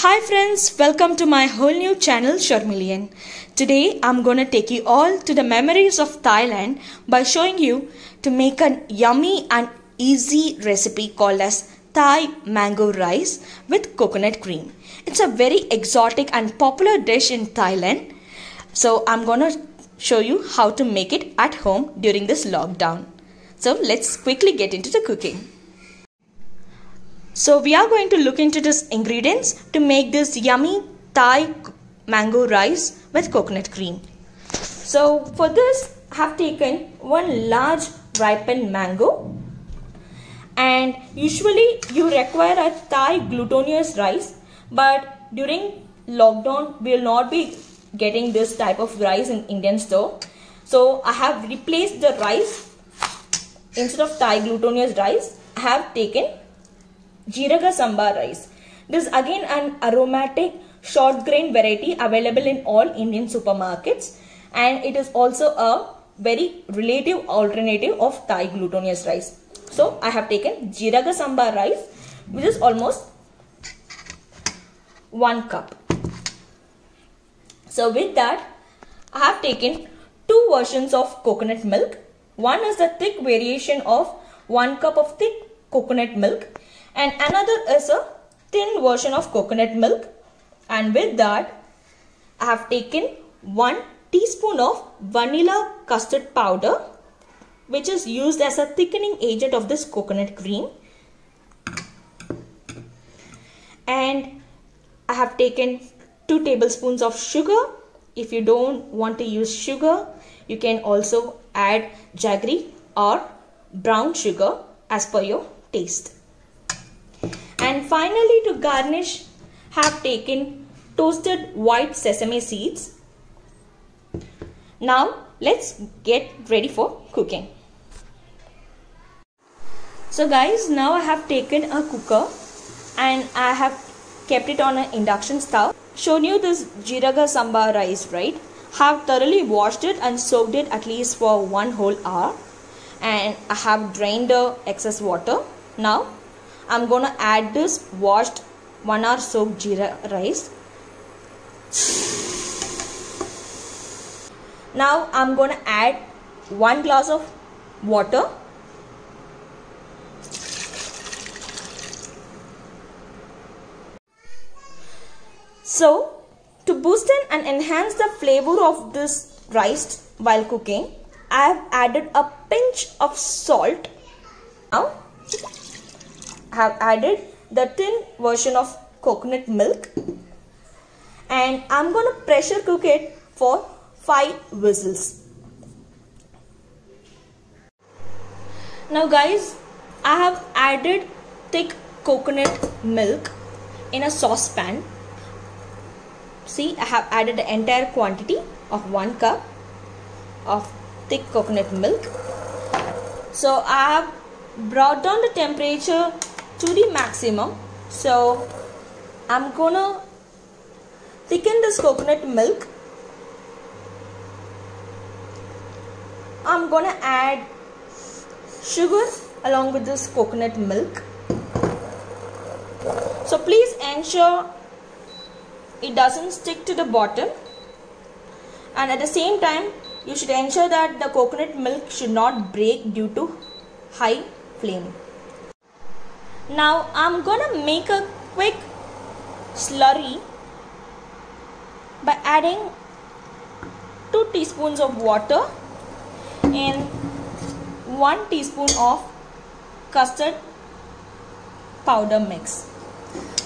Hi friends, welcome to my whole new channel Sharmilian. Today I'm gonna take you all to the memories of Thailand by showing you to make a yummy and easy recipe called as Thai mango rice with coconut cream. It's a very exotic and popular dish in Thailand. So I'm gonna show you how to make it at home during this lockdown. So let's quickly get into the cooking. So we are going to look into these ingredients to make this yummy Thai mango rice with coconut cream. So for this I have taken one large ripened mango, and usually you require a Thai glutinous rice, but during lockdown we will not be getting this type of rice in Indian store. So I have replaced the rice. Instead of Thai glutinous rice, I have taken Jeeraga Samba rice. This is again an aromatic short grain variety available in all Indian supermarkets, and it is also a very relative alternative of Thai glutinous rice. So I have taken Jeeraga Samba rice, which is almost 1 cup. So with that, I have taken 2 versions of coconut milk. One is the thick variation of 1 cup of thick coconut milk, and another is a thin version of coconut milk. And with that, I have taken 1 teaspoon of vanilla custard powder, which is used as a thickening agent of this coconut cream. And I have taken 2 tablespoons of sugar. If you don't want to use sugar, you can also add jaggery or brown sugar as per your taste. And finally, to garnish, have taken toasted white sesame seeds. Now let's get ready for cooking. So guys, now I have taken a cooker and I have kept it on an induction stove. Shown you this Jeeraga Samba rice, right? Have thoroughly washed it and soaked it at least for 1 whole hour, and I have drained the excess water. Now I'm gonna add this washed 1 hour soaked jeera rice. Now I'm gonna add 1 glass of water. So to boost and enhance the flavor of this rice while cooking, I have added a pinch of salt. Now I have added the thin version of coconut milk, and I'm going to pressure cook it for 5 whistles. Now guys, I have added thick coconut milk in a saucepan. See, I have added the entire quantity of 1 cup of thick coconut milk. So I have brought down the temperature to the maximum. So I'm gonna thicken this coconut milk. I'm gonna add sugar along with this coconut milk. So please ensure it doesn't stick to the bottom, and at the same time you should ensure that the coconut milk should not break due to high flame. Now I'm gonna make a quick slurry by adding 2 teaspoons of water and 1 teaspoon of custard powder mix.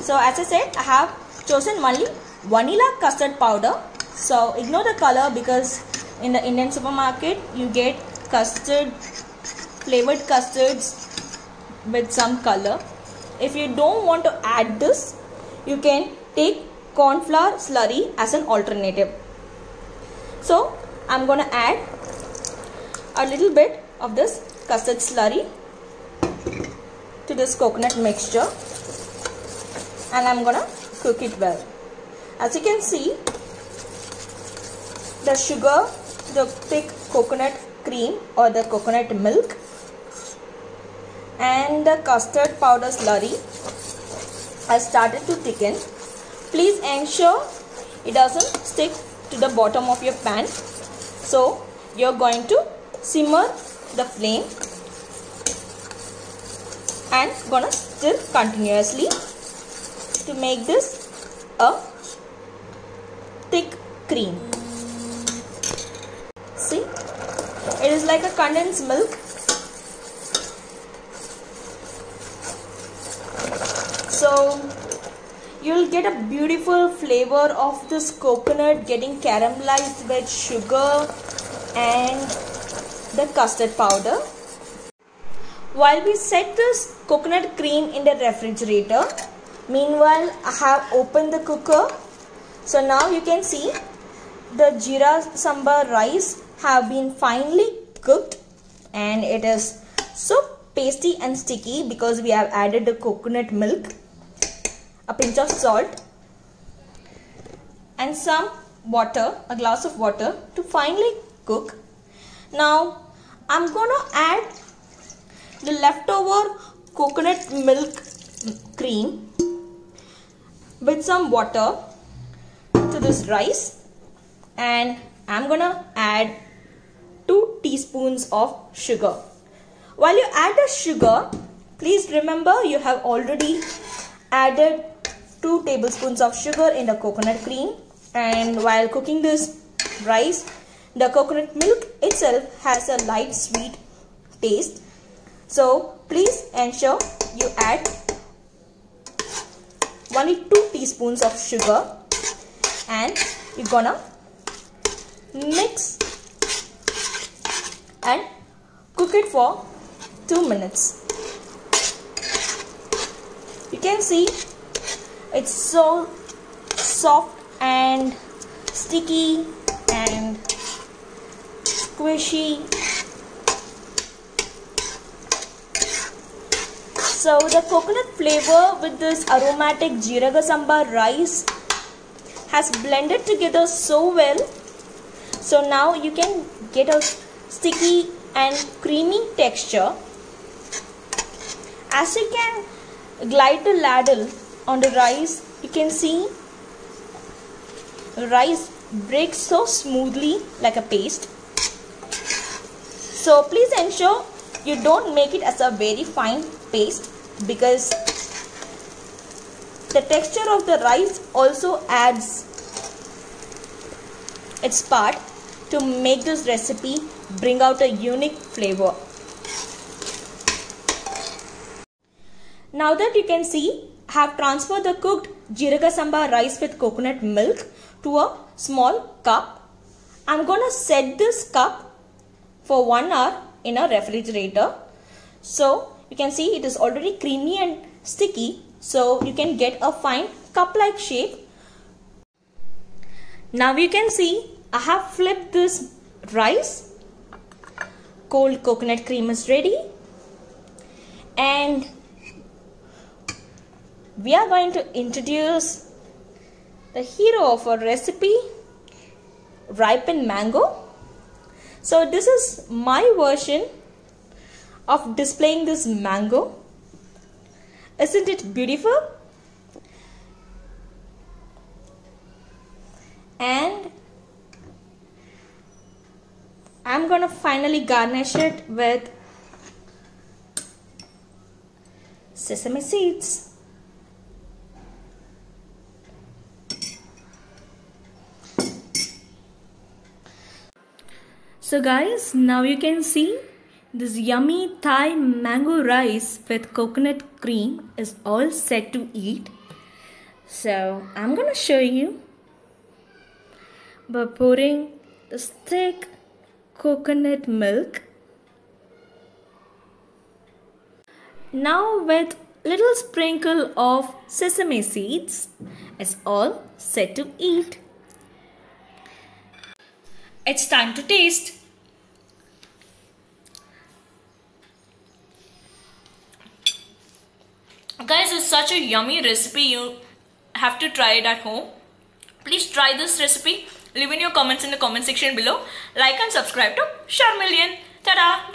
So as I said, I have chosen only vanilla custard powder. So ignore the color, because in the Indian supermarket you get custard, flavored custards with some color. If you don't want to add this, you can take corn flour slurry as an alternative. So I'm gonna add a little bit of this custard slurry to this coconut mixture, and I'm gonna cook it well. As you can see, the sugar, the thick coconut cream or the coconut milk, and the custard powder slurry has started to thicken. please ensure it doesn't stick to the bottom of your pan. So you're going to simmer the flame and gonna stir continuously to make this a thick cream. See, it is like a condensed milk. So you'll get a beautiful flavor of this coconut getting caramelized with sugar and the custard powder. While we set this coconut cream in the refrigerator, meanwhile I have opened the cooker. So now you can see the jeera sambar rice have been finely cooked and it is so pasty and sticky because we have added the coconut milk, a pinch of salt and some water, a glass of water to finely cook. Now I'm gonna add the leftover coconut milk cream with some water to this rice, and I'm gonna add 2 teaspoons of sugar. While you add the sugar, please remember you have already added 2 tablespoons of sugar in the coconut cream, and while cooking this rice, the coconut milk itself has a light sweet taste. So please ensure you add only 2 teaspoons of sugar and you're gonna mix and cook it for 2 minutes. You can see it's so soft and sticky and squishy. So the coconut flavor with this aromatic jeera sambar rice has blended together so well. So now you can get a sticky and creamy texture. As you can glide the ladle on the rice, you can see the rice breaks so smoothly like a paste. So please ensure you don't make it as a very fine paste, because the texture of the rice also adds its part to make this recipe bring out a unique flavor. Now that you can see, I have transferred the cooked jeera sambar rice with coconut milk to a small cup. I'm gonna set this cup for 1 hour in a refrigerator. So you can see it is already creamy and sticky, so you can get a fine cup-like shape. Now you can see I have flipped this rice. Cold coconut cream is ready, and we are going to introduce the hero of our recipe, ripened mango. So this is my version of displaying this mango. Isn't it beautiful? And I'm gonna finally garnish it with sesame seeds. So guys, now you can see this yummy Thai mango rice with coconut cream is all set to eat. So I'm gonna show you by pouring this thick coconut milk. Now with little sprinkle of sesame seeds, it's all set to eat. It's time to taste. Guys, it's such a yummy recipe. You have to try it at home. Please try this recipe. Leave in your comments in the comment section below. Like and subscribe to Charmeleon. Ta-da!